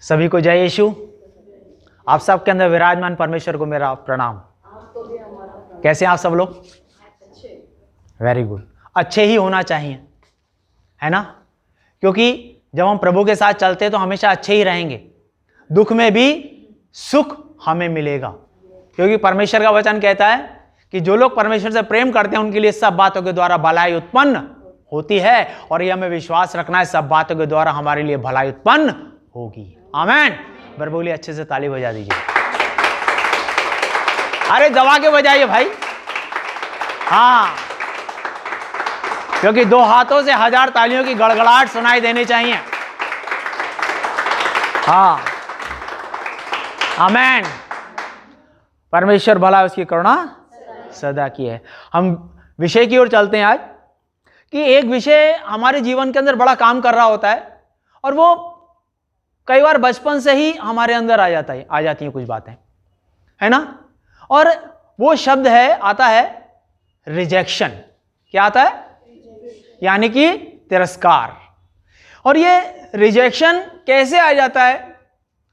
सभी को जय यीशु। आप सबके अंदर विराजमान परमेश्वर को मेरा प्रणाम। कैसे हैं आप सब लोग? Very good. अच्छे ही होना चाहिए, है ना? क्योंकि जब हम प्रभु के साथ चलते हैं तो हमेशा अच्छे ही रहेंगे, दुख में भी सुख हमें मिलेगा। क्योंकि परमेश्वर का वचन कहता है कि जो लोग परमेश्वर से प्रेम करते हैं उनके लिए सब बातों के द्वारा भलाई उत्पन्न होती है, और ये हमें विश्वास रखना है, सब बातों के द्वारा हमारे लिए भलाई उत्पन्न होगी। आमीन। बरबोली अच्छे से ताली बजा दीजिए। अरे दबा के बजाइए भाई। हाँ, क्योंकि दो हाथों से 1000 तालियों की गड़गड़ाहट सुनाई देनी चाहिए। हाँ, आमीन। परमेश्वर भला, उसकी करुणा सदा की है। हम विषय की ओर चलते हैं आज, कि एक विषय हमारे जीवन के अंदर बड़ा काम कर रहा होता है, और वो कई बार बचपन से ही हमारे अंदर आ जाती हैं कुछ बातें, है ना? और वो शब्द आता है रिजेक्शन। क्या आता है? यानी कि तिरस्कार। और ये रिजेक्शन कैसे आ जाता है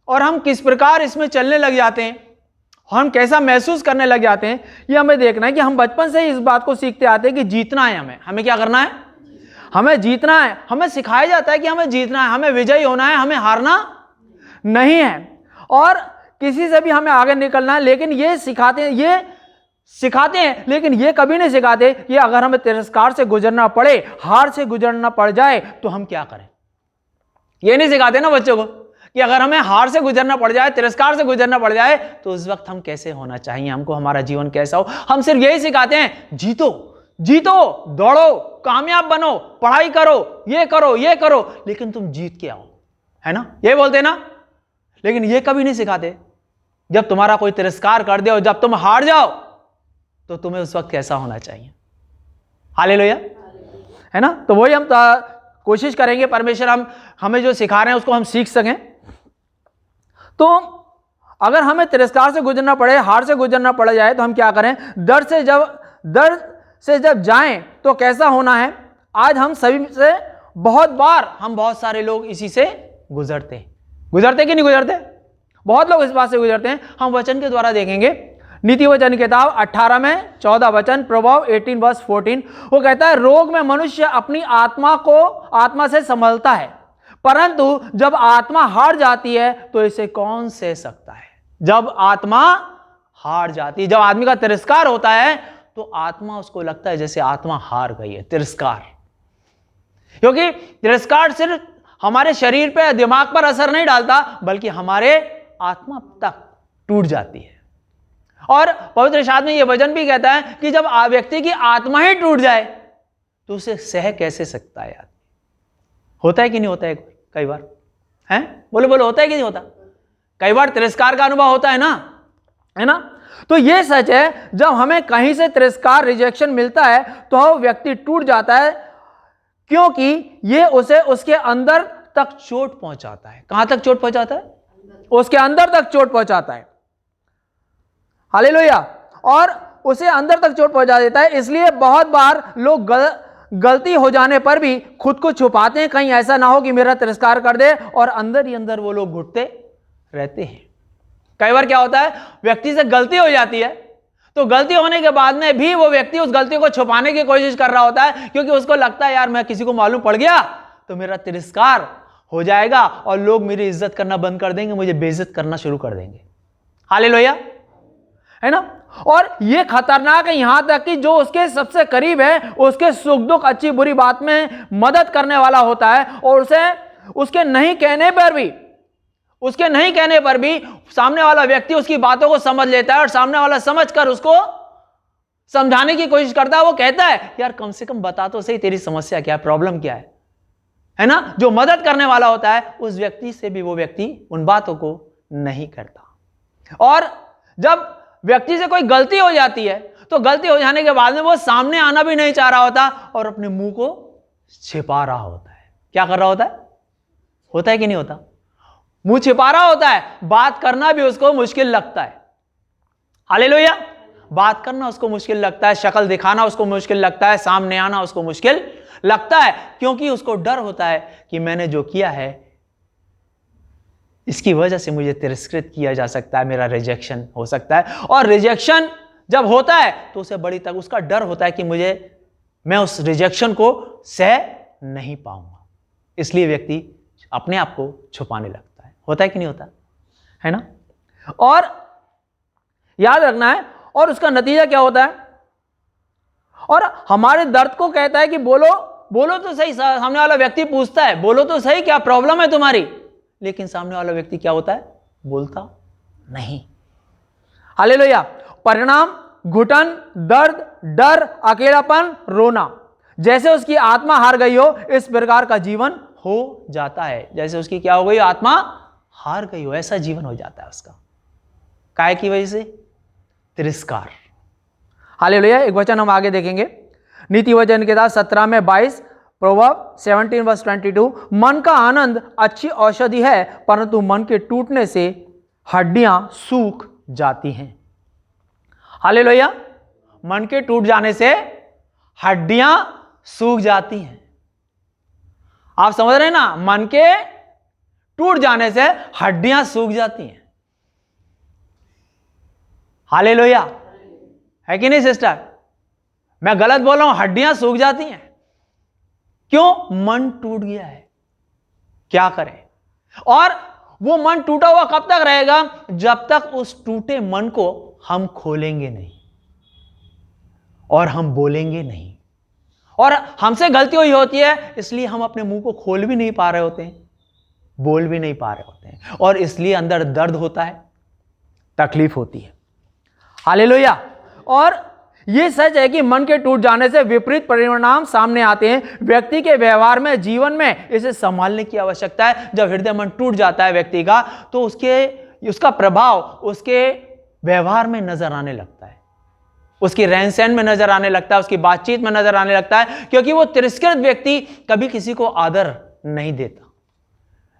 और हम किस प्रकार इसमें चलने लग जाते हैं, हम कैसा महसूस करने लग जाते हैं, ये हमें देखना है। कि हम बचपन से ही इस बात को सीखते आते हैं कि जीतना है हमें क्या करना है? हमें जीतना है। हमें सिखाया जाता है कि हमें जीतना है, हमें विजयी होना है, हमें हारना नहीं है, और किसी से भी हमें आगे निकलना है। लेकिन ये सिखाते हैं, लेकिन ये कभी नहीं सिखाते कि अगर हमें तिरस्कार से गुजरना पड़े, हार से गुजरना पड़ जाए, तो हम क्या करें। ये नहीं सिखाते ना बच्चों को कि अगर हमें हार से गुजरना पड़ जाए, तिरस्कार से गुजरना पड़ जाए, तो उस वक्त हम कैसे होना चाहिए, हमको हमारा जीवन कैसा हो। हम सिर्फ यही सिखाते हैं, जीतो, दौड़ो, कामयाब बनो, पढ़ाई करो, ये करो, लेकिन तुम जीत के आओ, है ना? ये बोलते ना। लेकिन ये कभी नहीं सिखाते, जब तुम्हारा कोई तिरस्कार कर दे और जब तुम हार जाओ, तो तुम्हें उस वक्त कैसा होना चाहिए। हालेलुया, है ना? तो वही हम कोशिश करेंगे, परमेश्वर हमें जो सिखा रहे हैं उसको हम सीख सकें। तो अगर हमें तिरस्कार से गुजरना पड़े, हार से गुजरना पड़ जाए, तो हम क्या करें? दर्द से जब जाएं तो कैसा होना है। आज हम सभी से बहुत सारे लोग इसी से गुजरते कि नहीं गुजरते? बहुत लोग इस बात से गुजरते हैं। हम वचन के द्वारा देखेंगे, नीति वचन किताब 18 में 14 वचन, प्रभाव 18 वर्स 14, वो कहता है, रोग में मनुष्य अपनी आत्मा से संभलता है, परंतु जब आत्मा हार जाती है तो इसे कौन सह सकता है। जब आत्मा हार जाती है, जब आदमी का तिरस्कार होता है, तो आत्मा, उसको लगता है जैसे आत्मा हार गई है। तिरस्कार, क्योंकि तिरस्कार सिर्फ हमारे शरीर पे, दिमाग पर असर नहीं डालता, बल्कि हमारे आत्मा तक टूट जाती है। और पवित्र शास्त्र में यह वचन भी कहता है कि जब व्यक्ति की आत्मा ही टूट जाए, तो उसे सह कैसे सकता है आदमी। होता है कि नहीं होता है? कई बार है, बोलो होता है कि नहीं होता? कई बार तिरस्कार का अनुभव होता है ना? तो यह सच है, जब हमें कहीं से तिरस्कार, रिजेक्शन मिलता है, तो व्यक्ति टूट जाता है, क्योंकि यह उसे उसके अंदर तक चोट पहुंचाता है। कहां तक चोट पहुंचाता है? उसके अंदर तक चोट पहुंचाता है। हालेलुया। और उसे अंदर तक चोट पहुंचा देता है। इसलिए बहुत बार लोग गलती हो जाने पर भी खुद को छुपाते हैं, कहीं ऐसा ना हो कि मेरा तिरस्कार कर दे, और अंदर ही अंदर वो लोग घुटते रहते हैं। कई बार क्या होता है, व्यक्ति से गलती हो जाती है, तो गलती होने के बाद में भी वो व्यक्ति उस गलती को छुपाने की कोशिश कर रहा होता है, क्योंकि उसको लगता है यार मैं किसी को मालूम पड़ गया तो मेरा तिरस्कार हो जाएगा और लोग मेरी इज्जत करना बंद कर देंगे, मुझे बेइज्जत करना शुरू कर देंगे। हालेलुया, है ना? और ये खतरनाक है, यहां तक कि जो उसके सबसे करीब है, उसके सुख दुख, अच्छी बुरी बात में मदद करने वाला होता है, और उसके नहीं कहने पर भी सामने वाला व्यक्ति उसकी बातों को समझ लेता है, और सामने वाला समझकर उसको समझाने की कोशिश करता है। वो कहता है यार कम से कम बता तो सही, तेरी समस्या क्या है, प्रॉब्लम क्या है ना? जो मदद करने वाला होता है, उस व्यक्ति से भी वो व्यक्ति उन बातों को नहीं करता। और जब व्यक्ति से कोई गलती हो जाती है, तो गलती हो जाने के बाद में वो सामने आना भी नहीं चाह रहा होता, और अपने मुंह को छिपा रहा होता है। क्या कर रहा होता है? होता है कि नहीं होता? मुंह छिपा रहा होता है। बात करना भी उसको मुश्किल लगता है। हालेलुया। बात करना उसको मुश्किल लगता है, शक्ल दिखाना उसको मुश्किल लगता है, सामने आना उसको मुश्किल लगता है, क्योंकि उसको डर होता है कि मैंने जो किया है इसकी वजह से मुझे तिरस्कृत किया जा सकता है, मेरा रिजेक्शन हो सकता है। और रिजेक्शन जब होता है तो उसे बड़ी तक उसका डर होता है कि मैं उस रिजेक्शन को सह नहीं पाऊंगा, इसलिए व्यक्ति अपने आप को छुपाने लगता है। होता है कि नहीं होता है ना? और याद रखना है, और उसका नतीजा क्या होता है? और हमारे दर्द को कहता है कि बोलो बोलो तो सही। सामने वाला व्यक्ति पूछता है बोलो तो सही, क्या प्रॉब्लम है तुम्हारी? लेकिन सामने वाला व्यक्ति क्या होता है? बोलता नहीं। हालेलुया। परिणाम घुटन, दर्द, डर, अकेलापन, रोना। जैसे उसकी आत्मा हार गई हो, इस प्रकार का जीवन हो जाता है। जैसे उसकी क्या हो गई? आत्मा हार गई हो, ऐसा जीवन हो जाता है उसका। काय की वजह से? तिरस्कार। हालेलुया। एक वचन हम आगे देखेंगे, नीति वचन के साथ 17 में 22, प्रोवर्ब 17:22। मन का आनंद अच्छी औषधि है, परंतु मन के टूटने से हड्डियां सूख जाती हैं। हालेलुया। मन के टूट जाने से हड्डियां सूख जाती हैं। आप समझ रहे हैं ना? मन के टूट जाने से हड्डियां सूख जाती हैं। हालेलुया। है कि नहीं सिस्टर? मैं गलत बोल रहा हूं? हड्डियां सूख जाती हैं। क्यों? मन टूट गया है। क्या करें? और वो मन टूटा हुआ कब तक रहेगा? जब तक उस टूटे मन को हम खोलेंगे नहीं और हम बोलेंगे नहीं। और हमसे गलती हुई होती है, इसलिए हम अपने मुंह को खोल भी नहीं पा रहे होते हैं, बोल भी नहीं पा रहे होते हैं, और इसलिए अंदर दर्द होता है, तकलीफ होती है। हालेलुया। और यह सच है कि मन के टूट जाने से विपरीत परिणाम सामने आते हैं। व्यक्ति के व्यवहार में, जीवन में इसे संभालने की आवश्यकता है। जब हृदय मन टूट जाता है व्यक्ति का, तो उसका प्रभाव उसके व्यवहार में नजर आने लगता है, उसकी रहन सहन में नजर आने लगता है, उसकी बातचीत में नजर आने लगता है, क्योंकि वो तिरस्कृत व्यक्ति कभी किसी को आदर नहीं देता।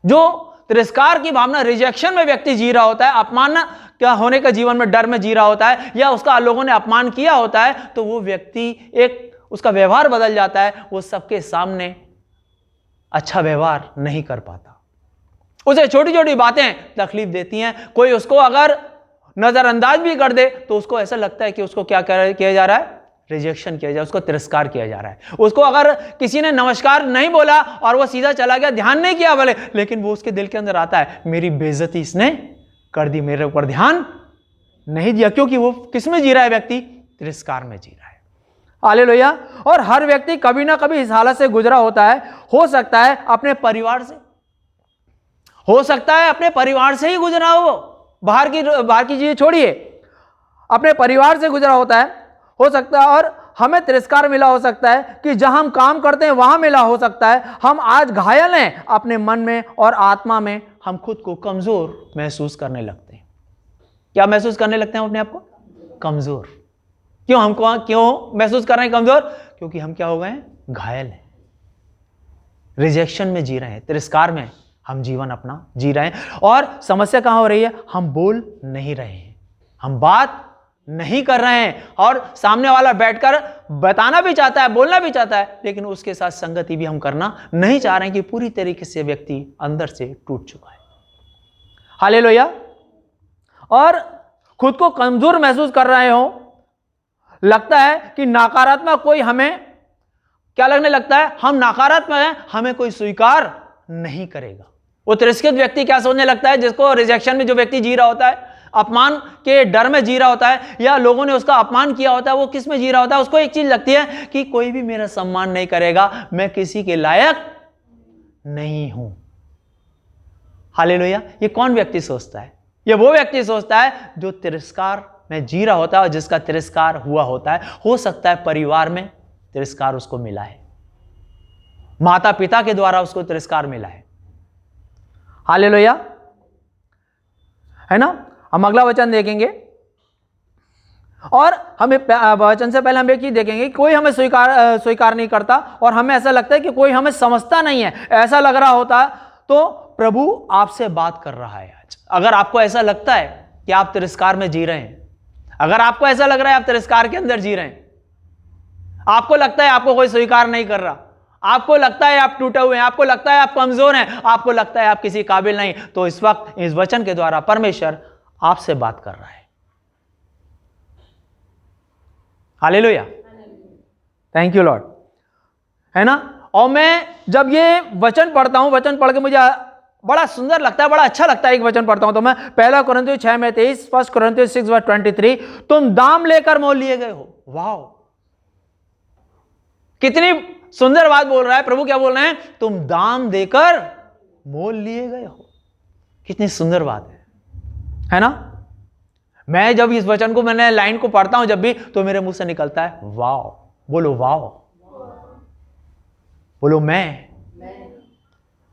जो तिरस्कार की भावना, रिजेक्शन में व्यक्ति जी रहा होता है, अपमान क्या होने का जीवन में डर में जी रहा होता है, या उसका लोगों ने अपमान किया होता है, तो वो व्यक्ति उसका व्यवहार बदल जाता है। वो सबके सामने अच्छा व्यवहार नहीं कर पाता। उसे छोटी छोटी बातें तकलीफ देती हैं। कोई उसको अगर नजरअंदाज भी कर दे तो उसको ऐसा लगता है कि उसको क्या किया जा रहा है? रिजेक्शन किया जा रहा है, उसको तिरस्कार किया जा रहा है। उसको अगर किसी ने नमस्कार नहीं बोला और वो सीधा चला गया, ध्यान नहीं किया भले, लेकिन वो उसके दिल के अंदर आता है, मेरी बेइज्जती इसने कर दी, मेरे ऊपर ध्यान नहीं दिया। क्योंकि वो किस में जी रहा है? व्यक्ति तिरस्कार में जी रहा है। हालेलुया। और हर व्यक्ति कभी ना कभी इस हालत से गुजरा होता है। हो सकता है अपने परिवार से, हो सकता है अपने परिवार से ही गुजरा हो, बाहर की चीजें छोड़िए, अपने परिवार से गुजरा होता है, हो सकता है। और हमें तिरस्कार मिला हो सकता है कि जहां हम काम करते हैं वहां मिला हो सकता है। हम आज घायल हैं अपने मन में और आत्मा में, हम खुद को कमजोर महसूस करने लगते हैं। क्या महसूस करने लगते हैं अपने आप को? कमजोर। क्यों महसूस कर रहे हैं कमजोर? क्योंकि हम क्या हो गए हैं? घायल हैं, रिजेक्शन में जी रहे हैं, तिरस्कार में हम जीवन अपना जी रहे हैं। और समस्या कहां हो रही है? हम बोल नहीं रहे हैं, हम बात नहीं कर रहे हैं, और सामने वाला बैठकर बताना भी चाहता है, बोलना भी चाहता है, लेकिन उसके साथ संगति भी हम करना नहीं चाह रहे हैं, कि पूरी तरीके से व्यक्ति अंदर से टूट चुका है। हालेलुया। और खुद को कमजोर महसूस कर रहे हो, लगता है कि नकारात्मक कोई हमें क्या लगने लगता है? हम नकारात्मक हैं, हमें कोई स्वीकार नहीं करेगा। वो तिरस्कृत व्यक्ति क्या सोचने लगता है? जिसको रिजेक्शन में जो व्यक्ति जी रहा होता है, अपमान के डर में जी रहा होता है, या लोगों ने उसका अपमान किया होता है, वो किस में जी रहा होता है? उसको एक चीज लगती है कि कोई भी मेरा सम्मान नहीं करेगा, मैं किसी के लायक नहीं हूं। हालेलुया। ये कौन व्यक्ति सोचता है? ये वो व्यक्ति सोचता है जो तिरस्कार में जी रहा होता है, और जिसका तिरस्कार हुआ होता है। हो सकता है परिवार में तिरस्कार उसको मिला है, माता पिता के द्वारा उसको तिरस्कार मिला है। हालेलुया, है ना? हम अगला वचन देखेंगे, और हमें वचन से पहले हम एक चीज देखेंगे, कोई हमें स्वीकार नहीं करता, और हमें ऐसा लगता है कि कोई हमें समझता नहीं है। ऐसा लग रहा होता तो प्रभु आपसे बात कर रहा है आज। अगर आपको ऐसा लगता है कि आप तिरस्कार में जी रहे हैं, अगर आपको ऐसा लग रहा है आप तिरस्कार के अंदर जी रहे हैं, आपको लगता है आपको कोई स्वीकार नहीं कर रहा, आपको लगता है आप टूटे हुए हैं, आपको लगता है आप कमजोर हैं, आपको लगता है आप किसी काबिल नहीं, तो इस वक्त इस वचन के द्वारा परमेश्वर आपसे बात कर रहा है। हालेलुया, थैंक यू लॉर्ड, है ना। और मैं जब ये वचन पढ़ता हूं, वचन पढ़ के मुझे बड़ा सुंदर लगता है, बड़ा अच्छा लगता है। एक वचन पढ़ता हूं तो मैं 1 कोरिन्थियों 6:23, 1 कोरिन्थियों 6:23, तुम दाम लेकर मोल लिए गए हो। वाह, कितनी सुंदर बात बोल रहा है प्रभु। क्या बोल रहे हैं? तुम दाम देकर मोल लिए गए हो। कितनी सुंदर बात है ना। मैं जब इस वचन को, मैंने लाइन को पढ़ता हूं जब भी, तो मेरे मुंह से निकलता है वाह। बोलो वाह, बोलो मैं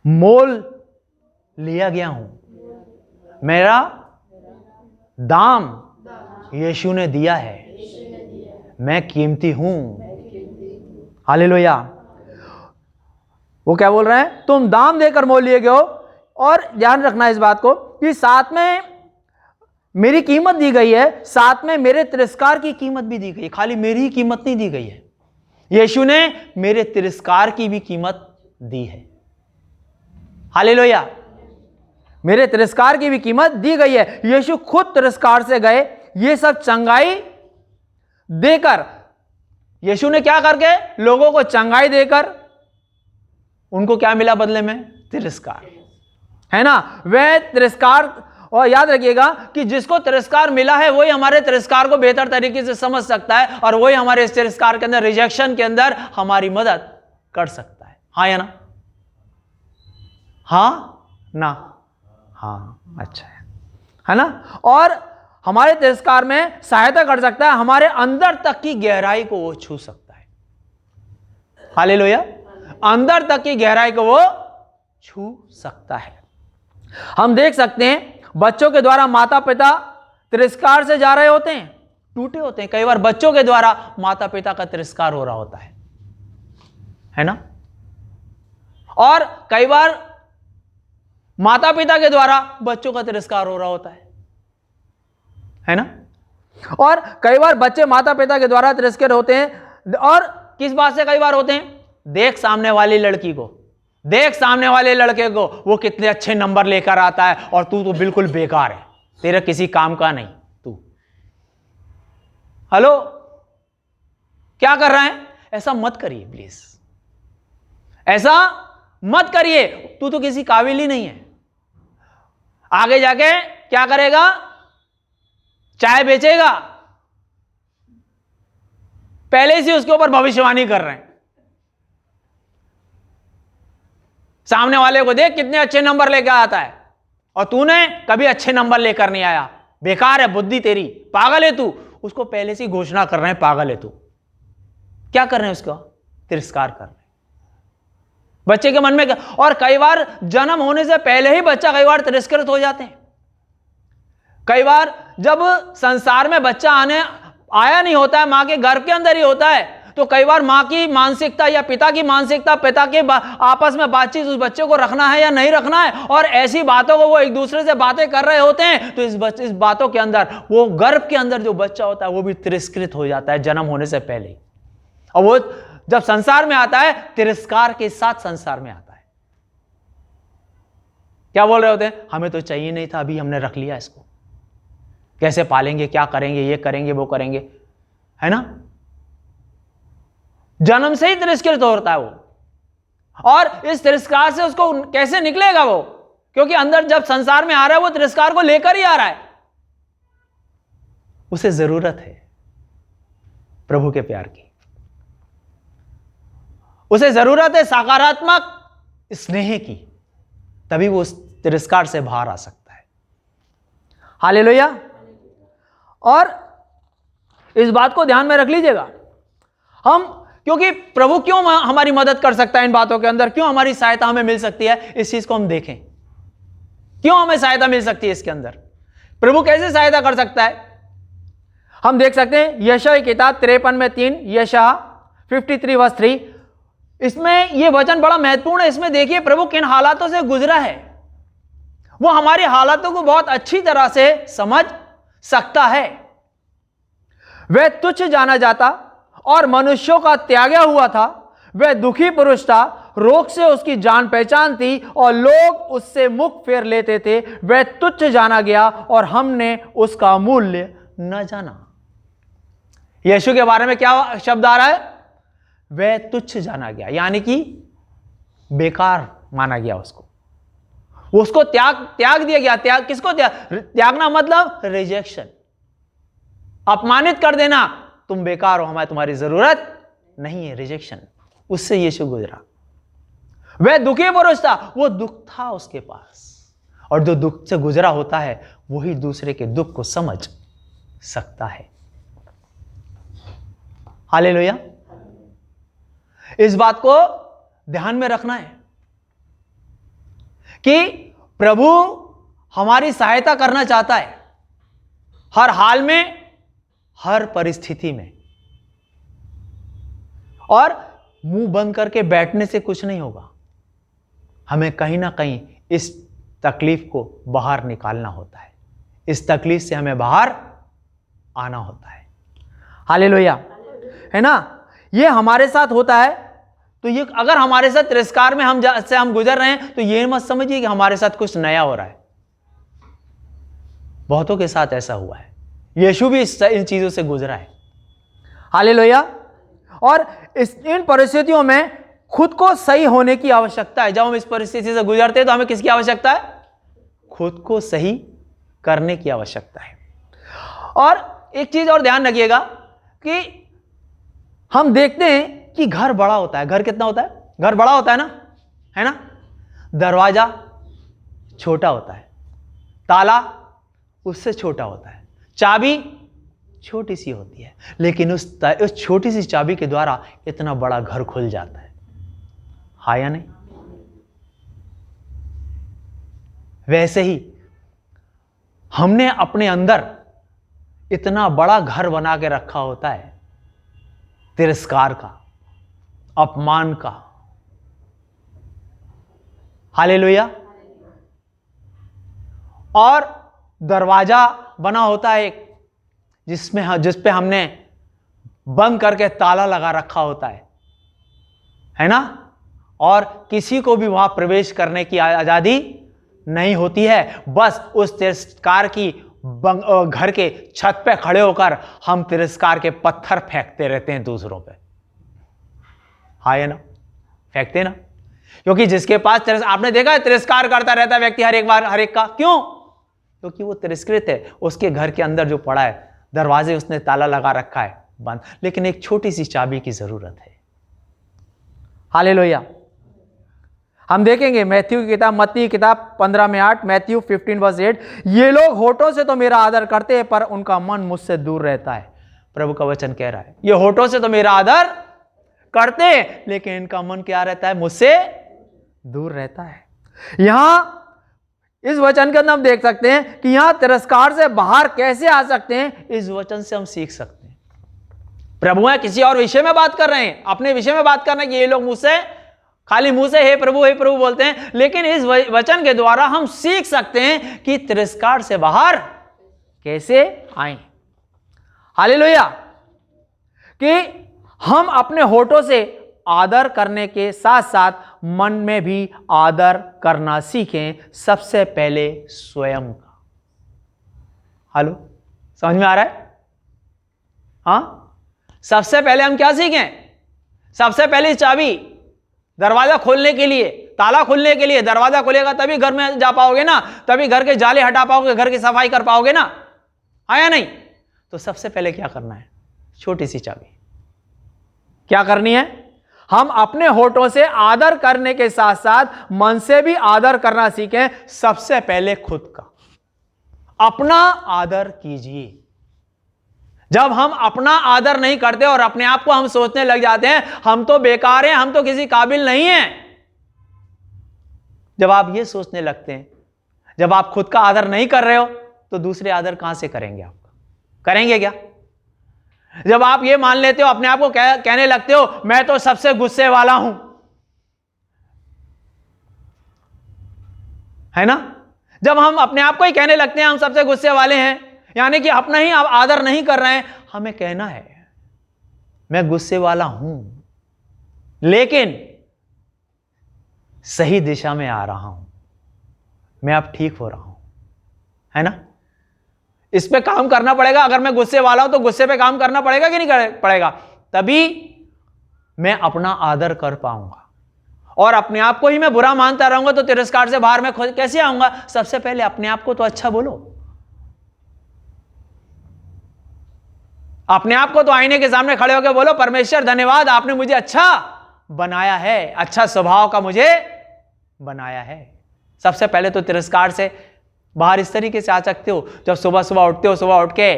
मोल लिया गया हूं, मेरा दाम यीशु ने दिया है, मैं कीमती हूं। हालेलुया। वो क्या बोल रहे हैं? तुम दाम देकर मोल लिए गए हो। और ध्यान रखना इस बात को कि साथ में मेरी कीमत दी गई है, साथ में मेरे तिरस्कार की कीमत भी दी गई है। खाली मेरी ही कीमत नहीं दी गई है, यीशु ने मेरे तिरस्कार की भी कीमत दी है। हालेलुया, मेरे तिरस्कार की भी कीमत दी गई है। यीशु खुद तिरस्कार से गए, ये सब चंगाई देकर। यीशु ने क्या करके? लोगों को चंगाई देकर उनको क्या मिला बदले में? तिरस्कार, है ना। वह तिरस्कार, और याद रखिएगा कि जिसको तिरस्कार मिला है वही हमारे तिरस्कार को बेहतर तरीके से समझ सकता है, और वही हमारे इस तिरस्कार के अंदर, रिजेक्शन के अंदर हमारी मदद कर सकता है। हाँ या ना? हाँ ना? हाँ, अच्छा है ना। और हमारे तिरस्कार में सहायता कर सकता है, हमारे अंदर तक की गहराई को वो छू सकता है। हालेलुया, अंदर तक की गहराई को वो छू सकता है। हम देख सकते हैं बच्चों के द्वारा माता पिता तिरस्कार से जा रहे होते हैं, टूटे होते हैं। कई बार बच्चों के द्वारा माता पिता का तिरस्कार हो रहा होता है ना। और कई बार माता पिता के द्वारा बच्चों का तिरस्कार हो रहा होता है ना। और कई बार बच्चे माता पिता के द्वारा तिरस्कार होते हैं। और किस बात से कई बार होते हैं? देख सामने वाली लड़की को, देख सामने वाले लड़के को, वो कितने अच्छे नंबर लेकर आता है और तू तो बिल्कुल बेकार है, तेरा किसी काम का नहीं तू। हेलो, क्या कर रहे हैं? ऐसा मत करिए प्लीज, ऐसा मत करिए। तू तो किसी काबिल ही नहीं है। आगे जाके क्या करेगा? चाय बेचेगा। पहले से उसके ऊपर भविष्यवाणी कर रहे हैं। सामने वाले को देख कितने अच्छे नंबर लेकर आता है, और तूने कभी अच्छे नंबर लेकर नहीं आया, बेकार है बुद्धि तेरी, पागल है तू। उसको पहले से घोषणा कर रहे हैं पागल है तू। क्या कर रहे हैं? उसका तिरस्कार कर रहे हैं बच्चे के मन में। और कई बार जन्म होने से पहले ही बच्चा कई बार तिरस्कृत हो जाते हैं। कई बार जब संसार में बच्चा आया नहीं होता है, मां के गर्भ के अंदर ही होता है, तो कई बार मां की मानसिकता या पिता की मानसिकता, पिता के आपस में बातचीत, उस बच्चे को रखना है या नहीं रखना है, और ऐसी बातों को वो एक दूसरे से बातें कर रहे होते हैं। तो इस बातों के अंदर वो गर्भ के अंदर जो बच्चा होता है वो भी तिरस्कृत हो जाता है जन्म होने से पहले। और वो जब संसार में आता है, तिरस्कार के साथ संसार में आता है। क्या बोल रहे होते हैं? हमें तो चाहिए नहीं था, अभी हमने रख लिया इसको, कैसे पालेंगे, क्या करेंगे, ये करेंगे, वो करेंगे, है ना। जन्म से ही तिरस्कृत होता है वो। और इस तिरस्कार से उसको कैसे निकलेगा वो? क्योंकि अंदर जब संसार में आ रहा है वो तिरस्कार को लेकर ही आ रहा है। उसे जरूरत है प्रभु के प्यार की, उसे जरूरत है सकारात्मक स्नेह की, तभी वो उस तिरस्कार से बाहर आ सकता है। हालेलुया। और इस बात को ध्यान में रख लीजिएगा, क्योंकि प्रभु क्यों हमारी मदद कर सकता है इन बातों के अंदर, क्यों हमारी सहायता हमें मिल सकती है, इस चीज को हम देखें। क्यों हमें सहायता मिल सकती है इसके अंदर? प्रभु कैसे सहायता कर सकता है? हम देख सकते हैं यशायाह की किताब 53:3, यशायाह 53:3। इसमें यह वचन बड़ा महत्वपूर्ण है। इसमें देखिए प्रभु किन हालातों से गुजरा है। वो हमारी हालातों को बहुत अच्छी तरह से समझ सकता है। वह तुच्छ जाना जाता और मनुष्यों का त्यागा हुआ था, वह दुखी पुरुष था, रोग से उसकी जान पहचान थी और लोग उससे मुख फेर लेते थे। वह तुच्छ जाना गया और हमने उसका मूल्य न जाना। यीशु के बारे में क्या शब्द आ रहा है? वह तुच्छ जाना गया, यानी कि बेकार माना गया। उसको त्याग दिया गया। त्याग किसको? त्यागना मतलब रिजेक्शन, अपमानित कर देना। तुम बेकार हो, हमें तुम्हारी जरूरत नहीं है, रिजेक्शन। उससे यीशु गुजरा। वह दुखी पुरुष था, वो दुख था उसके पास, और जो दुख से गुजरा होता है वही दूसरे के दुख को समझ सकता है। हालेलुया। इस बात को ध्यान में रखना है कि प्रभु हमारी सहायता करना चाहता है, हर हाल में, हर परिस्थिति में। और मुंह बंद करके बैठने से कुछ नहीं होगा। हमें कहीं ना कहीं इस तकलीफ को बाहर निकालना होता है, इस तकलीफ से हमें बाहर आना होता है। हालेलुया, है ना? ये हमारे साथ होता है। तो ये अगर हमारे साथ तिरस्कार में हम गुजर रहे हैं, तो ये मत समझिए कि हमारे साथ कुछ नया हो रहा है। बहुतों के साथ ऐसा हुआ है। यीशु भी इन चीजों से गुजरा है। हालेलुया। और इन परिस्थितियों में खुद को सही होने की आवश्यकता है। जब हम इस परिस्थिति से गुजरते हैं तो हमें किसकी आवश्यकता है? खुद को सही करने की आवश्यकता है। और एक चीज और ध्यान रखिएगा कि हम देखते हैं कि घर बड़ा होता है। घर कितना होता है? घर बड़ा होता है ना? दरवाजा छोटा होता है, ताला उससे छोटा होता है, चाबी छोटी सी होती है, लेकिन उस छोटी सी चाबी के द्वारा इतना बड़ा घर खुल जाता है। हाँ या नहीं? वैसे ही हमने अपने अंदर इतना बड़ा घर बना के रखा होता है, तिरस्कार का, अपमान का। हालेलुया। और दरवाजा बना होता है एक, जिस पे हमने बंद करके ताला लगा रखा होता है ना? और किसी को भी वहां प्रवेश करने की आजादी नहीं होती है। बस उस तिरस्कार की घर के छत पे खड़े होकर हम तिरस्कार के पत्थर फेंकते रहते हैं दूसरों पे। हाँ या ना? फेंकते ना? क्योंकि जिसके पास आपने देखा है तिरस्कार करता रहता है व्यक्ति हर एक का। क्यों? क्योंकि वो तिरस्कृत है। उसके घर के अंदर जो पड़ा है, दरवाजे उसने ताला लगा रखा है बंद, लेकिन एक छोटी सी चाबी की जरूरत है। हालेलुया। हम देखेंगे मत्ती की किताब 15 में 8, मैथ्यू 15:8, ये लोग होठों से तो मेरा आदर करते हैं पर उनका मन मुझसे दूर रहता है। प्रभु का वचन कह रहा है, ये होठों से तो मेरा आदर करते हैं, लेकिन इनका मन क्या रहता है? मुझसे दूर रहता है। यहां इस वचन के अंदर हम देख सकते हैं कि यहां तिरस्कार से बाहर कैसे आ सकते हैं। इस वचन से हम सीख सकते हैं। प्रभु है किसी और विषय में बात कर रहे हैं, अपने विषय में बात कर रहे हैं कि ये लोग मुझसे खाली मुंह से हे प्रभु बोलते हैं, लेकिन इस वचन के द्वारा हम सीख सकते हैं कि तिरस्कार से बाहर कैसे आए। हालेलुया। कि हम अपने होठों से आदर करने के साथ साथ मन में भी आदर करना सीखें, सबसे पहले स्वयं का। हेलो, समझ में आ रहा है? हाँ, सबसे पहले हम क्या सीखें? सबसे पहले चाबी, दरवाजा खोलने के लिए, ताला खोलने के लिए। दरवाजा खुलेगा तभी घर में जा पाओगे ना, तभी घर के जाले हटा पाओगे, घर की सफाई कर पाओगे ना। आया नहीं? तो सबसे पहले क्या करना है? छोटी सी चाबी क्या करनी है? हम अपने होठों से आदर करने के साथ साथ मन से भी आदर करना सीखें। सबसे पहले खुद का, अपना आदर कीजिए। जब हम अपना आदर नहीं करते और अपने आप को हम सोचने लग जाते हैं हम तो बेकार हैं, हम तो किसी काबिल नहीं हैं, जब आप ये सोचने लगते हैं, जब आप खुद का आदर नहीं कर रहे हो, तो दूसरे आदर कहां से करेंगे? आपका करेंगे क्या? जब आप ये मान लेते हो, अपने आप को कहने लगते हो मैं तो सबसे गुस्से वाला हूं, है ना? जब हम अपने आप को ही कहने लगते हैं हम सबसे गुस्से वाले हैं, यानी कि अपना ही आप आदर नहीं कर रहे हैं। हमें कहना है मैं गुस्से वाला हूं, लेकिन सही दिशा में आ रहा हूं, मैं अब ठीक हो रहा हूं, है ना। इस पे काम करना पड़ेगा। अगर मैं गुस्से वाला हूं तो गुस्से पे काम करना पड़ेगा कि नहीं पड़ेगा? तभी मैं अपना आदर कर पाऊंगा। और अपने आप को ही मैं बुरा मानता रहूंगा तो तिरस्कार से बाहर मैं कैसे आऊंगा? सबसे पहले अपने आप को तो अच्छा बोलो। अपने आप को तो आईने के सामने खड़े होकर बोलो, परमेश्वर धन्यवाद, आपने मुझे अच्छा बनाया है, अच्छा स्वभाव का मुझे बनाया है। सबसे पहले तो तिरस्कार से बाहर इस तरीके से आ सकते हो, जब सुबह सुबह उठते हो, सुबह उठ के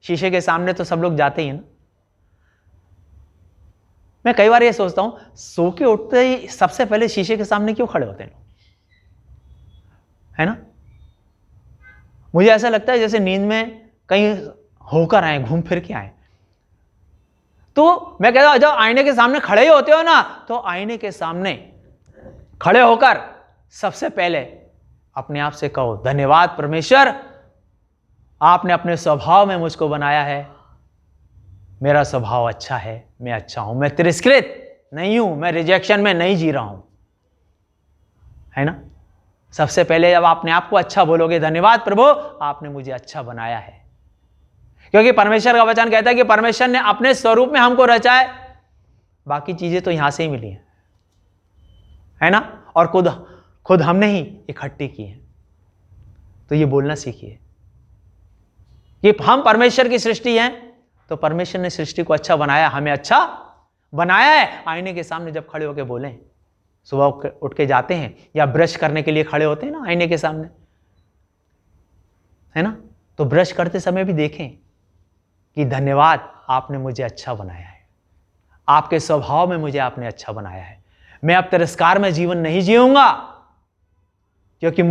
शीशे के सामने तो सब लोग जाते ही हैं ना। मैं कई बार ये सोचता हूं, सो के उठते ही सबसे पहले शीशे के सामने क्यों खड़े होते हैं, है ना। मुझे ऐसा लगता है जैसे नींद में कहीं होकर आए, घूम फिर के आए। तो मैं कहता हूं, जब आईने के सामने खड़े ही होते हो ना, तो आईने के सामने खड़े होकर सबसे पहले अपने आप से कहो, धन्यवाद परमेश्वर, आपने अपने स्वभाव में मुझको बनाया है, मेरा स्वभाव अच्छा है, मैं अच्छा हूं, मैं तिरस्कृत नहीं हूं, मैं रिजेक्शन में नहीं जी रहा हूं, है ना। सबसे पहले जब अपने आप को अच्छा बोलोगे, धन्यवाद प्रभु, आपने मुझे अच्छा बनाया है। क्योंकि परमेश्वर का वचन कहता है कि परमेश्वर ने अपने स्वरूप में हमको रचा है, बाकी चीजें तो यहां से ही मिली है ना। और खुद हमने ही इकट्ठी की है। तो ये बोलना सीखिए कि हम परमेश्वर की सृष्टि हैं, तो परमेश्वर ने सृष्टि को अच्छा बनाया, हमें अच्छा बनाया है। आईने के सामने जब खड़े होकर बोलें, सुबह उठ के जाते हैं या ब्रश करने के लिए खड़े होते हैं ना आईने के सामने, है ना, तो ब्रश करते समय भी देखें कि धन्यवाद, आपने मुझे अच्छा बनाया है, आपके स्वभाव में मुझे आपने अच्छा बनाया है। मैं अब तिरस्कार में जीवन नहीं जीऊंगा, क्योंकि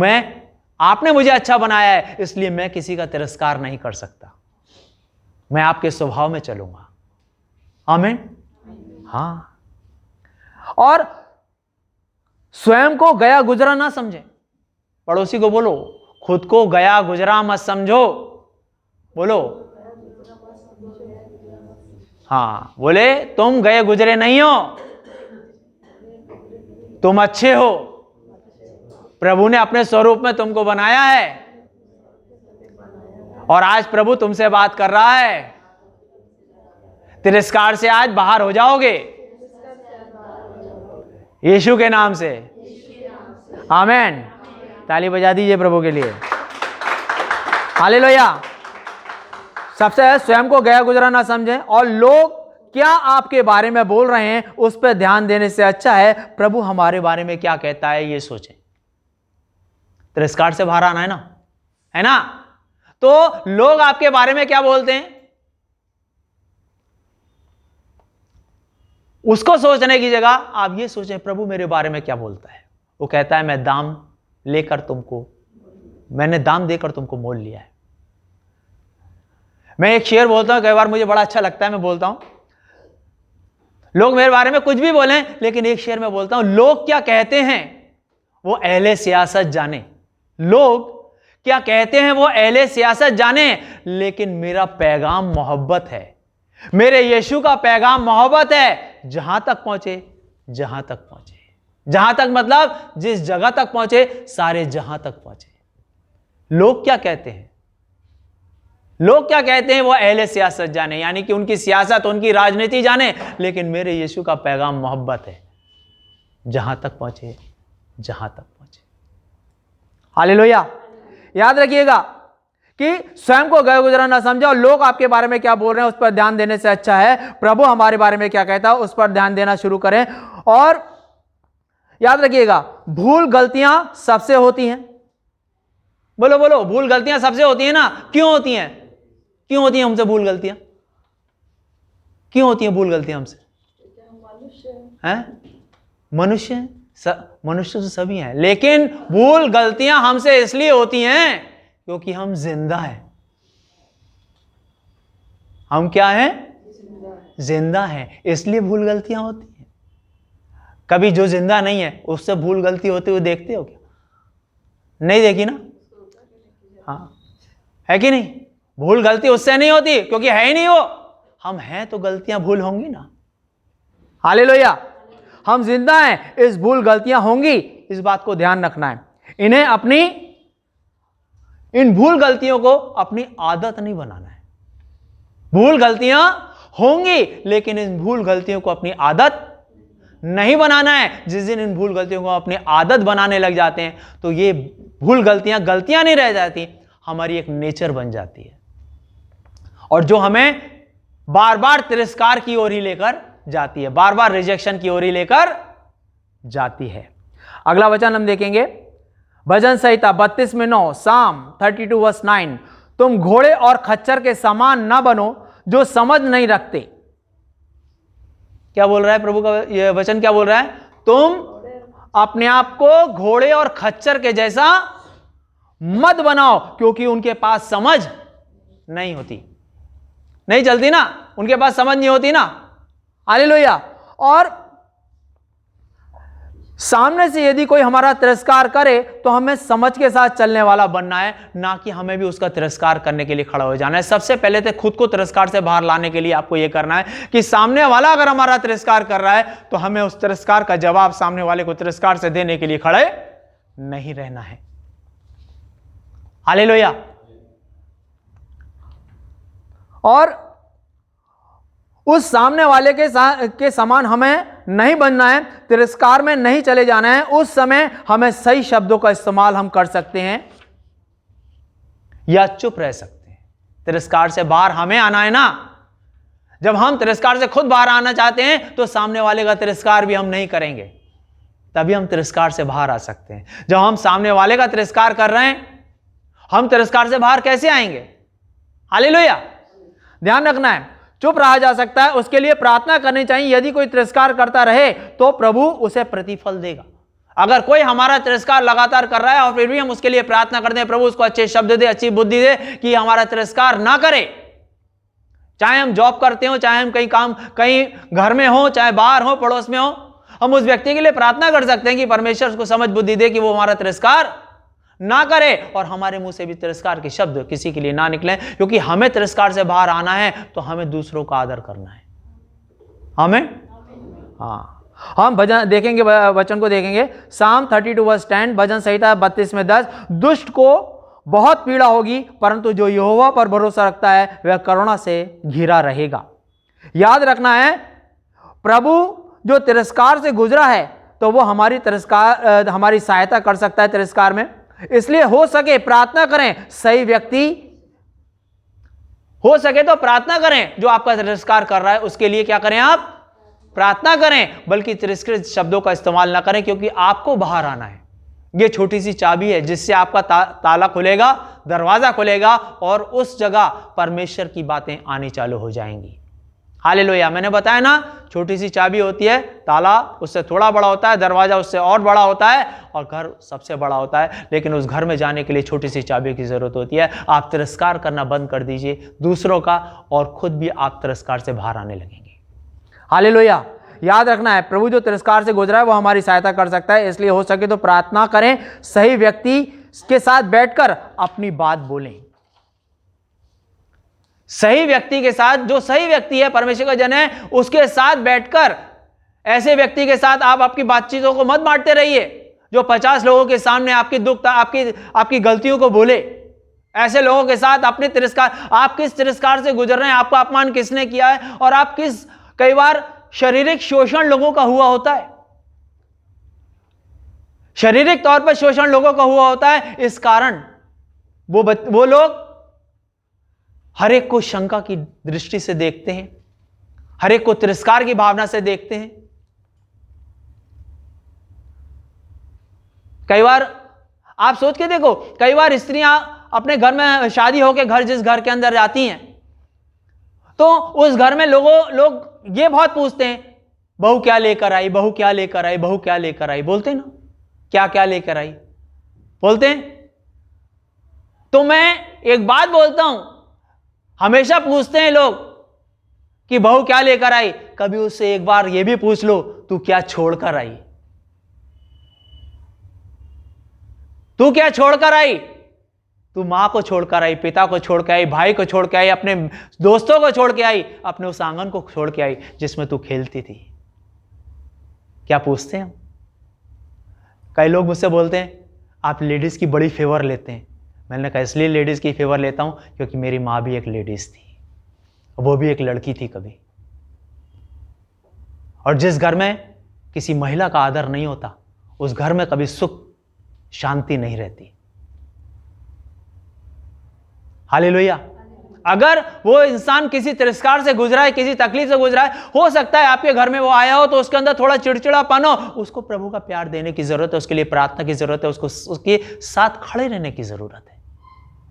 आपने मुझे अच्छा बनाया है, इसलिए मैं किसी का तिरस्कार नहीं कर सकता, मैं आपके स्वभाव में चलूंगा। आमीन। हाँ, और स्वयं को गया गुजरा ना समझे। पड़ोसी को बोलो, खुद को गया गुजरा मत समझो। बोलो, हाँ, बोले तुम गए गुजरे नहीं हो, तुम अच्छे हो, प्रभु ने अपने स्वरूप में तुमको बनाया है, और आज प्रभु तुमसे बात कर रहा है। तिरस्कार से आज बाहर हो जाओगे यीशु के नाम से। आमीन। ताली बजा दीजिए प्रभु के लिए। हालेलुया। सबसे स्वयं को गया गुजरा ना समझें, और लोग क्या आपके बारे में बोल रहे हैं उस पर ध्यान देने से अच्छा है प्रभु हमारे बारे में क्या कहता है ये सोचें। तिरस्कार से बाहर आना है ना। तो लोग आपके बारे में क्या बोलते हैं उसको सोचने की जगह आप ये सोचें, प्रभु मेरे बारे में क्या बोलता है। वो कहता है, मैंने दाम देकर तुमको मोल लिया है। मैं एक शेर बोलता हूं, कई बार मुझे बड़ा अच्छा लगता है, मैं बोलता हूं, लोग मेरे बारे में कुछ भी बोलें, लेकिन एक शेर में बोलता हूं, लोग क्या कहते हैं वो अहले सियासत जाने। लोग क्या कहते हैं वो अहले सियासत जाने, लेकिन मेरा पैगाम मोहब्बत है, मेरे यीशु का पैगाम मोहब्बत है। जहां तक पहुंचे, जहां तक मतलब जिस जगह तक पहुंचे, सारे जहां तक पहुंचे। लोग क्या कहते हैं वो अहले सियासत जाने, यानी कि उनकी सियासत, उनकी राजनीति जाने, लेकिन मेरे यीशु का पैगाम मोहब्बत है। जहां तक पहुंचे। हालेलुया। याद रखिएगा कि स्वयं को गए गुजरा ना समझो, और लोग आपके बारे में क्या बोल रहे हैं उस पर ध्यान देने से अच्छा है प्रभु हमारे बारे में क्या कहता है उस पर ध्यान देना शुरू करें। और याद रखिएगा, भूल गलतियां सबसे होती हैं। बोलो, भूल गलतियां सबसे होती हैं ना। क्यों होती हैं हमसे भूल गलतियां? क्यों होती हैं भूल गलतियां हमसे? मनुष्य तो सभी हैं, लेकिन भूल गलतियां हमसे इसलिए होती हैं क्योंकि हम जिंदा हैं। हम क्या हैं? जिंदा हैं, इसलिए भूल गलतियां होती हैं। कभी जो जिंदा नहीं है उससे भूल गलती होते हुए देखते हो क्या? नहीं देखी ना। हाँ, है कि नहीं? भूल गलती उससे नहीं होती क्योंकि है ही नहीं वो। हम हैं तो गलतियां भूल होंगी ना। हालेलुया। हम जिंदा हैं, इस भूल गलतियां होंगी, इस बात को ध्यान रखना है। इन भूल गलतियों को अपनी आदत नहीं बनाना है। भूल गलतियां होंगी, लेकिन इन भूल गलतियों को अपनी आदत नहीं बनाना है। जिस दिन इन भूल गलतियों को अपनी आदत बनाने लग जाते हैं तो ये भूल गलतियां गलतियां नहीं रह जाती, हमारी एक नेचर बन जाती है, और जो हमें बार बार तिरस्कार की ओर ही लेकर जाती है, बार बार रिजेक्शन की ओर ही लेकर जाती है। अगला वचन हम देखेंगे, भजन संहिता 32:9, Psalm 32:9, तुम घोड़े और खच्चर के समान न बनो जो समझ नहीं रखते। क्या बोल रहा है प्रभु का यह वचन? क्या बोल रहा है? तुम अपने आप को घोड़े और खच्चर के जैसा मत बनाओ, क्योंकि उनके पास समझ नहीं होती, नहीं चलती ना, उनके पास समझ नहीं होती ना। हालेलुया। और सामने से यदि कोई हमारा तिरस्कार करे तो हमें समझ के साथ चलने वाला बनना है, ना कि हमें भी उसका तिरस्कार करने के लिए खड़ा हो जाना है। सबसे पहले तो खुद को तिरस्कार से बाहर लाने के लिए आपको यह करना है कि सामने वाला अगर हमारा तिरस्कार कर रहा है तो हमें उस तिरस्कार का जवाब सामने वाले को तिरस्कार से देने के लिए खड़े नहीं रहना है। हालेलुया। और उस सामने वाले के समान हमें नहीं बनना है, तिरस्कार में नहीं चले जाना है। उस समय हमें सही शब्दों का इस्तेमाल हम कर सकते हैं या चुप रह सकते हैं। तिरस्कार से बाहर हमें आना है ना। जब हम तिरस्कार से खुद बाहर आना चाहते हैं तो सामने वाले का तिरस्कार भी हम नहीं करेंगे, तभी हम तिरस्कार से बाहर आ सकते हैं। जब हम सामने वाले का तिरस्कार कर रहे हैं, हम तिरस्कार से बाहर कैसे आएंगे? हालेलुया। ध्यान रखना है, चुप रहा जा सकता है, उसके लिए प्रार्थना करनी चाहिए। यदि कोई तिरस्कार करता रहे तो प्रभु उसे प्रतिफल देगा। अगर कोई हमारा तिरस्कार लगातार कर रहा है और फिर भी हम उसके लिए प्रार्थना करते हैं, प्रभु उसको अच्छे शब्द दे, अच्छी बुद्धि दे कि हमारा तिरस्कार ना करे। चाहे हम जॉब करते हो, चाहे हम कहीं घर में हो, चाहे बाहर हो, पड़ोस में हो, हम उस व्यक्ति के लिए प्रार्थना कर सकते हैं कि परमेश्वर उसको समझ बुद्धि दे कि वो हमारा तिरस्कार ना करे और हमारे मुंह से भी तिरस्कार के शब्द किसी के लिए ना निकले। क्योंकि हमें तिरस्कार से बाहर आना है तो हमें दूसरों का आदर करना है। हमें हम भजन देखेंगे, वचन को देखेंगे। Psalm 32:10, भजन संहिता 32:10, दुष्ट को बहुत पीड़ा होगी, परंतु जो यहोवा पर भरोसा रखता है वह करुणा से घिरा रहेगा। याद रखना है, प्रभु जो तिरस्कार से गुजरा है तो वो हमारी सहायता कर सकता है तिरस्कार में। इसलिए हो सके प्रार्थना करें, सही व्यक्ति हो सके तो प्रार्थना करें। जो आपका तिरस्कार कर रहा है उसके लिए क्या करें? आप प्रार्थना करें, बल्कि तिरस्कृत शब्दों का इस्तेमाल ना करें, क्योंकि आपको बाहर आना है। यह छोटी सी चाबी है जिससे आपका ताला खुलेगा, दरवाजा खुलेगा और उस जगह परमेश्वर की बातें आनी चालू हो जाएंगी। हालेलुया। मैंने बताया ना, छोटी सी चाबी होती है, ताला उससे थोड़ा बड़ा होता है, दरवाजा उससे और बड़ा होता है और घर सबसे बड़ा होता है, लेकिन उस घर में जाने के लिए छोटी सी चाबी की जरूरत होती है। आप तिरस्कार करना बंद कर दीजिए दूसरों का, और खुद भी आप तिरस्कार से बाहर आने लगेंगे। हालेलुया। याद रखना है, प्रभु जो तिरस्कार से गुजरा है वो हमारी सहायता कर सकता है। इसलिए हो सके तो प्रार्थना करें, सही व्यक्ति के साथ बैठकर अपनी बात बोलें। सही व्यक्ति के साथ, जो सही व्यक्ति है, परमेश्वर का जन है, उसके साथ बैठकर, ऐसे व्यक्ति के साथ आप आपकी बातचीतों को मत बांटते रहिए जो 50 लोगों के सामने आपकी दुख, आपकी गलतियों को बोले। ऐसे लोगों के साथ अपने तिरस्कार, आप किस तिरस्कार से गुजर रहे हैं, आपका अपमान किसने किया है, और आप किस, कई बार शारीरिक शोषण लोगों का हुआ होता है, शारीरिक तौर पर शोषण लोगों का हुआ होता है। इस कारण वो लोग हर एक को शंका की दृष्टि से देखते हैं, हर एक को तिरस्कार की भावना से देखते हैं। कई बार आप सोच के देखो, कई बार स्त्रियां अपने घर में शादी होकर जिस घर के अंदर जाती हैं तो उस घर में लोग ये बहुत पूछते हैं, बहू क्या लेकर आई, बहू क्या लेकर आई, बहू क्या लेकर आई, बोलते हैं ना, क्या क्या लेकर आई बोलते हैं। तो मैं एक बात बोलता हूं, हमेशा पूछते हैं लोग कि बहू क्या लेकर आई, कभी उससे एक बार यह भी पूछ लो, तू क्या छोड़कर आई, तू क्या छोड़कर आई, तू मां को छोड़कर आई, पिता को छोड़ के आई, भाई को छोड़ के आई, अपने दोस्तों को छोड़ के आई, अपने उस आंगन को छोड़ के आई जिसमें तू खेलती थी। क्या पूछते हैं हम? कई लोग मुझसे बोलते हैं आप लेडीज़ की बड़ी फेवर लेते हैं। मैंने कहा इसलिए लेडीज़ की फेवर लेता हूँ क्योंकि मेरी माँ भी एक लेडीज़ थी, वो भी एक लड़की थी कभी। और जिस घर में किसी महिला का आदर नहीं होता उस घर में कभी सुख शांति नहीं रहती। हालेलुया। अगर वो इंसान किसी तिरस्कार से गुजरा है, किसी तकलीफ से गुजरा है, हो सकता है आपके घर में वो आया हो तो उसके अंदर थोड़ा चिड़चिड़ापन हो, उसको प्रभु का प्यार देने की जरूरत है, उसके लिए प्रार्थना की जरूरत है, उसको उसके साथ खड़े रहने की जरूरत है।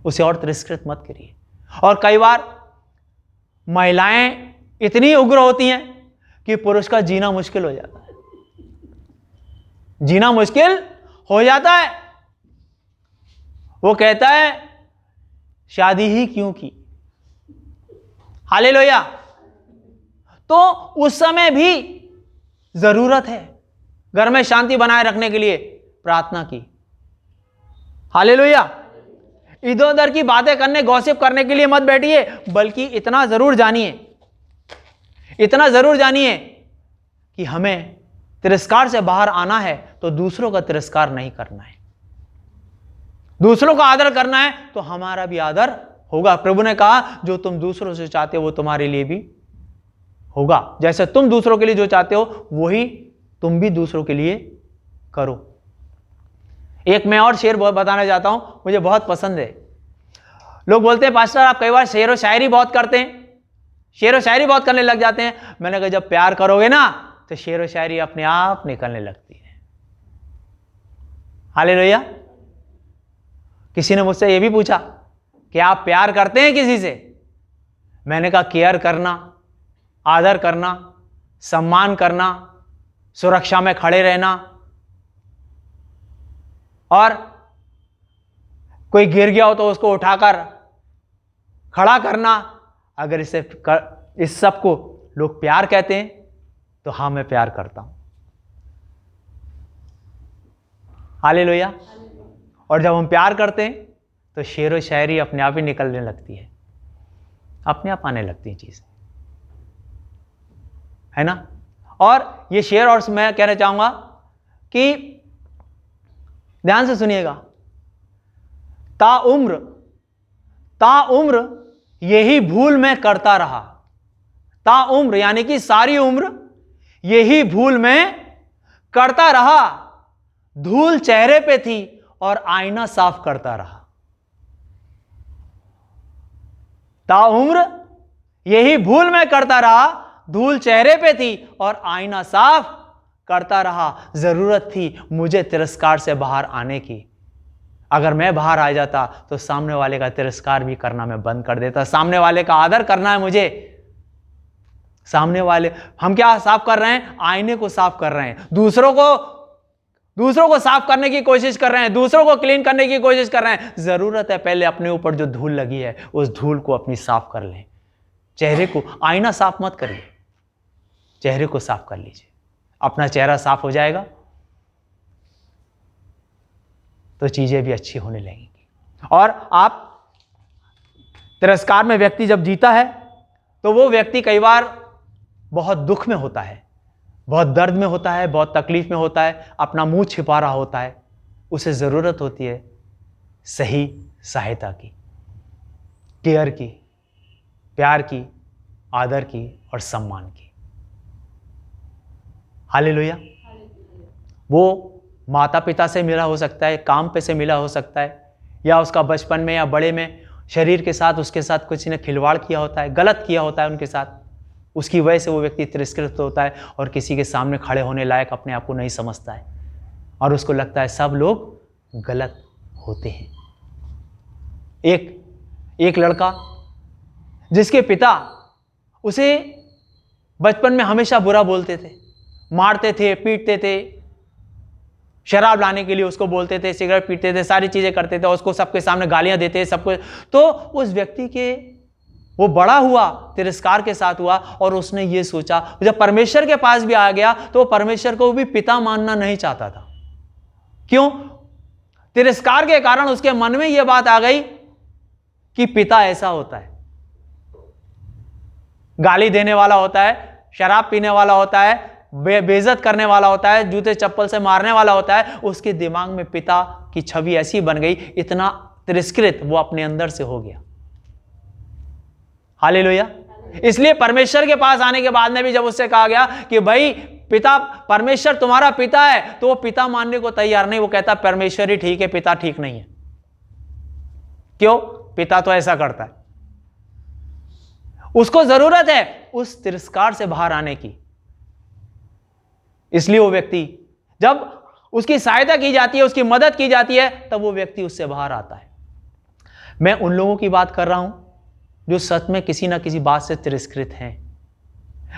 उसे और तिरस्कृत मत करिए। और कई बार महिलाएं इतनी उग्र होती हैं कि पुरुष का जीना मुश्किल हो जाता है, जीना मुश्किल हो जाता है। वो कहता है शादी ही क्यों की। हालेलुया। तो उस समय भी जरूरत है घर में शांति बनाए रखने के लिए प्रार्थना की। हालेलुया। इधर उधर की बातें करने, गॉसिप करने के लिए मत बैठिए, बल्कि इतना जरूर जानिए, इतना जरूर जानिए कि हमें तिरस्कार से बाहर आना है तो दूसरों का तिरस्कार नहीं करना है, दूसरों का आदर करना है तो हमारा भी आदर होगा। प्रभु ने कहा जो तुम दूसरों से चाहते हो वो तुम्हारे लिए भी होगा, जैसे तुम दूसरों के लिए जो चाहते हो वही तुम भी दूसरों के लिए करो। एक मैं और शेर बताना चाहता हूं, मुझे बहुत पसंद है। लोग बोलते हैं पास्टर आप कई बार शेर व शायरी बहुत करते हैं, शेर व शायरी बहुत करने लग जाते हैं। मैंने कहा जब प्यार करोगे ना तो शेर व शायरी अपने आप निकलने लगती है। हालेलुया। किसी ने मुझसे यह भी पूछा कि आप प्यार करते हैं किसी से? मैंने कहा केयर करना, आदर करना, सम्मान करना, सुरक्षा में खड़े रहना, और कोई गिर गया हो तो उसको उठाकर खड़ा करना, अगर इस सब को लोग प्यार कहते हैं तो हाँ मैं प्यार करता हूं। हालेलुया। और जब हम प्यार करते हैं तो शेर व शायरी अपने आप ही निकलने लगती है, अपने आप आने लगती है चीजें, है ना। और ये शेर और मैं कहना चाहूंगा कि ध्यान से सुनिएगा, ताउम्र यही भूल मैं करता रहा। ताउम्र यानी कि सारी उम्र यही भूल मैं करता रहा, धूल चेहरे पे थी और आईना साफ करता रहा। ताउम्र यही भूल मैं करता रहा, धूल चेहरे पे थी और आईना साफ करता रहा। जरूरत थी मुझे तिरस्कार से बाहर आने की। अगर मैं बाहर आ जाता तो सामने वाले का तिरस्कार भी करना मैं बंद कर देता। सामने वाले का आदर करना है मुझे। सामने वाले, हम क्या साफ कर रहे हैं? आईने को साफ कर रहे हैं, दूसरों को साफ करने की कोशिश कर रहे हैं, दूसरों को क्लीन करने की कोशिश कर रहे हैं। जरूरत है पहले अपने ऊपर जो धूल लगी है उस धूल को अपनी साफ कर लें। चेहरे को, आईना साफ मत करिए, चेहरे को साफ कर लीजिए। अपना चेहरा साफ हो जाएगा तो चीजें भी अच्छी होने लगेंगी। और आप तिरस्कार में व्यक्ति जब जीता है तो वो व्यक्ति कई बार बहुत दुख में होता है, बहुत दर्द में होता है, बहुत तकलीफ में होता है, अपना मुंह छिपा रहा होता है। उसे जरूरत होती है सही सहायता की, केयर की, प्यार की, आदर की और सम्मान की। हालेलुया। वो माता पिता से मिला हो सकता है, काम पे से मिला हो सकता है, या उसका बचपन में या बड़े में शरीर के साथ उसके साथ किसी ने खिलवाड़ किया होता है, गलत किया होता है उनके साथ। उसकी वजह से वो व्यक्ति तिरस्कृत होता है और किसी के सामने खड़े होने लायक अपने आप को नहीं समझता है और उसको लगता है सब लोग गलत होते हैं। एक लड़का जिसके पिता उसे बचपन में हमेशा बुरा बोलते थे, मारते थे, पीटते थे, शराब लाने के लिए उसको बोलते थे, सिगरेट पीटते थे, सारी चीजें करते थे, उसको सबके सामने गालियां देते थे, सबको। तो उस व्यक्ति के वो बड़ा हुआ, तिरस्कार के साथ हुआ और उसने ये सोचा, जब परमेश्वर के पास भी आ गया तो वो परमेश्वर को भी पिता मानना नहीं चाहता था। क्यों? तिरस्कार के कारण उसके मन में यह बात आ गई कि पिता ऐसा होता है, गाली देने वाला होता है, शराब पीने वाला होता है, बेइज्जत करने वाला होता है, जूते चप्पल से मारने वाला होता है, उसके दिमाग में पिता की छवि ऐसी बन गई, इतना तिरस्कृत वो अपने अंदर से हो गया। हालेलुया। इसलिए परमेश्वर के पास आने के बाद में भी जब उससे कहा गया कि भाई पिता, परमेश्वर तुम्हारा पिता है, तो वो पिता मानने को तैयार नहीं। वो कहता परमेश्वर ही ठीक है, पिता ठीक नहीं है। क्यों? पिता तो ऐसा करता है। उसको जरूरत है उस तिरस्कार से बाहर आने की। इसलिए वो व्यक्ति, जब उसकी सहायता की जाती है, उसकी मदद की जाती है, तब वो व्यक्ति उससे बाहर आता है। मैं उन लोगों की बात कर रहा हूं जो सच में किसी ना किसी बात से तिरस्कृत हैं।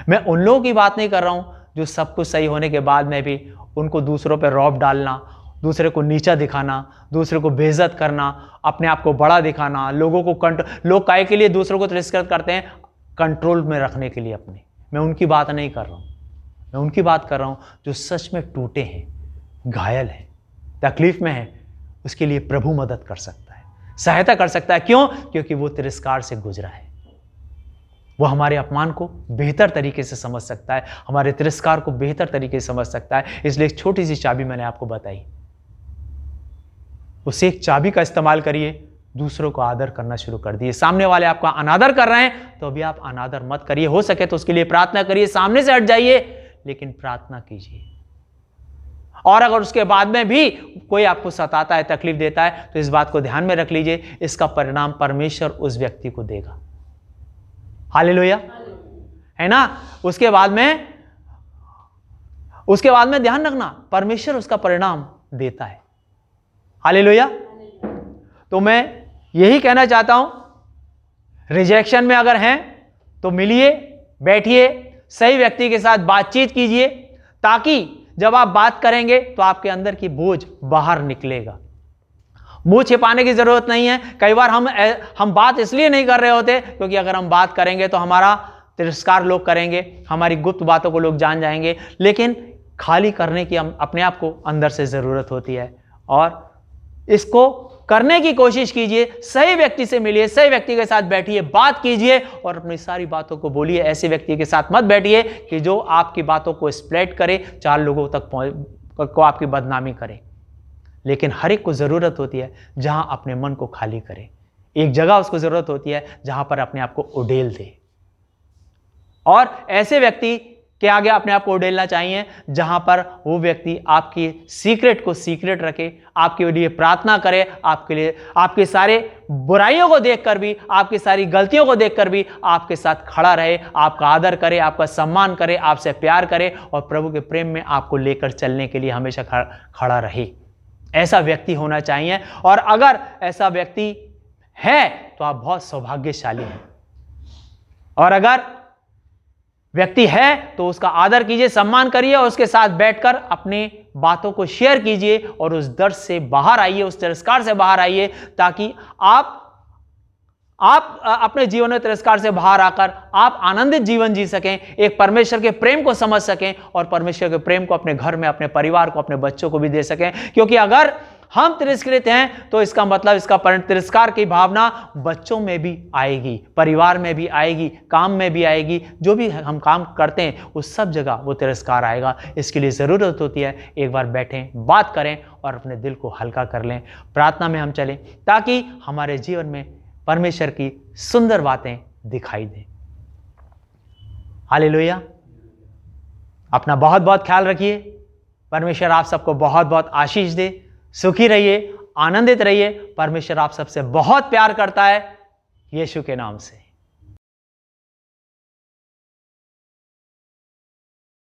मैं उन लोगों की बात नहीं कर रहा हूं जो सब कुछ सही होने के बाद में भी उनको दूसरों पर रौब डालना, दूसरे को नीचा दिखाना, दूसरे को बेइज्जत करना, अपने आप को बड़ा दिखाना, लोगों को लोग काहे के लिए दूसरों को तिरस्कृत करते हैं? कंट्रोल में रखने के लिए अपने। मैं उनकी बात नहीं कर रहा हूं। मैं उनकी बात कर रहा हूं जो सच में टूटे हैं, घायल हैं, तकलीफ में हैं। उसके लिए प्रभु मदद कर सकता है, सहायता कर सकता है। क्यों? क्योंकि वो तिरस्कार से गुजरा है। वो हमारे अपमान को बेहतर तरीके से समझ सकता है, हमारे तिरस्कार को बेहतर तरीके से समझ सकता है। इसलिए एक छोटी सी चाबी मैंने आपको बताई, उस एक चाबी का इस्तेमाल करिए, दूसरों को आदर करना शुरू कर दिए। सामने वाले आपका अनादर कर रहे हैं तो अभी आप अनादर मत करिए। हो सके तो उसके लिए प्रार्थना करिए, सामने से हट जाइए, लेकिन प्रार्थना कीजिए। और अगर उसके बाद में भी कोई आपको सताता है, तकलीफ देता है, तो इस बात को ध्यान में रख लीजिए, इसका परिणाम परमेश्वर उस व्यक्ति को देगा। हालेलुया, है ना? उसके बाद में ध्यान रखना, परमेश्वर उसका परिणाम देता है। हालेलुया। तो मैं यही कहना चाहता हूं, रिजेक्शन में अगर हैं तो मिलिए, बैठिए, सही व्यक्ति के साथ बातचीत कीजिए, ताकि जब आप बात करेंगे तो आपके अंदर की बोझ बाहर निकलेगा। मुंह छिपाने की जरूरत नहीं है। कई बार हम बात इसलिए नहीं कर रहे होते क्योंकि अगर हम बात करेंगे तो हमारा तिरस्कार लोग करेंगे, हमारी गुप्त बातों को लोग जान जाएंगे। लेकिन खाली करने की अपने आप को अंदर से जरूरत होती है, और इसको करने की कोशिश कीजिए। सही व्यक्ति से मिलिए, सही व्यक्ति के साथ बैठिए, बात कीजिए और अपनी सारी बातों को बोलिए। ऐसे व्यक्ति के साथ मत बैठिए कि जो आपकी बातों को स्प्रेड करे, 4 लोगों तक को आपकी बदनामी करे। लेकिन हर एक को जरूरत होती है जहां अपने मन को खाली करे। एक जगह उसको जरूरत होती है जहां पर अपने आप को उड़ेल दे, और ऐसे व्यक्ति के आगे अपने आप को उड़ेलना चाहिए जहां पर वो व्यक्ति आपकी सीक्रेट को सीक्रेट रखे, आपके लिए प्रार्थना करे, आपके लिए, आपके सारे बुराइयों को देखकर भी, आपकी सारी गलतियों को देखकर भी आपके साथ खड़ा रहे, आपका आदर करे, आपका सम्मान करे, आपसे प्यार करे, और प्रभु के प्रेम में आपको लेकर चलने के लिए हमेशा खड़ा रहे। ऐसा व्यक्ति होना चाहिए। और अगर ऐसा व्यक्ति है तो आप बहुत सौभाग्यशाली हैं। और अगर व्यक्ति है तो उसका आदर कीजिए, सम्मान करिए, और उसके साथ बैठकर अपनी बातों को शेयर कीजिए, और उस दर्द से बाहर आइए, उस तिरस्कार से बाहर आइए, ताकि आप अपने जीवन में तिरस्कार से बाहर आकर आप आनंदित जीवन जी सकें, एक परमेश्वर के प्रेम को समझ सकें, और परमेश्वर के प्रेम को अपने घर में, अपने परिवार को, अपने बच्चों को भी दे सकें। क्योंकि अगर हम तिरस्कृत हैं तो इसका मतलब, इसका तिरस्कार की भावना बच्चों में भी आएगी, परिवार में भी आएगी, काम में भी आएगी। जो भी हम काम करते हैं उस सब जगह वो तिरस्कार आएगा। इसके लिए ज़रूरत होती है एक बार बैठें, बात करें और अपने दिल को हल्का कर लें, प्रार्थना में हम चलें, ताकि हमारे जीवन में परमेश्वर की सुंदर बातें दिखाई दें। हालेलुया। अपना बहुत बहुत ख्याल रखिए। परमेश्वर आप सबको बहुत बहुत आशीष दे। सुखी रहिए, आनंदित रहिए। परमेश्वर आप सबसे बहुत प्यार करता है, यीशु के नाम से।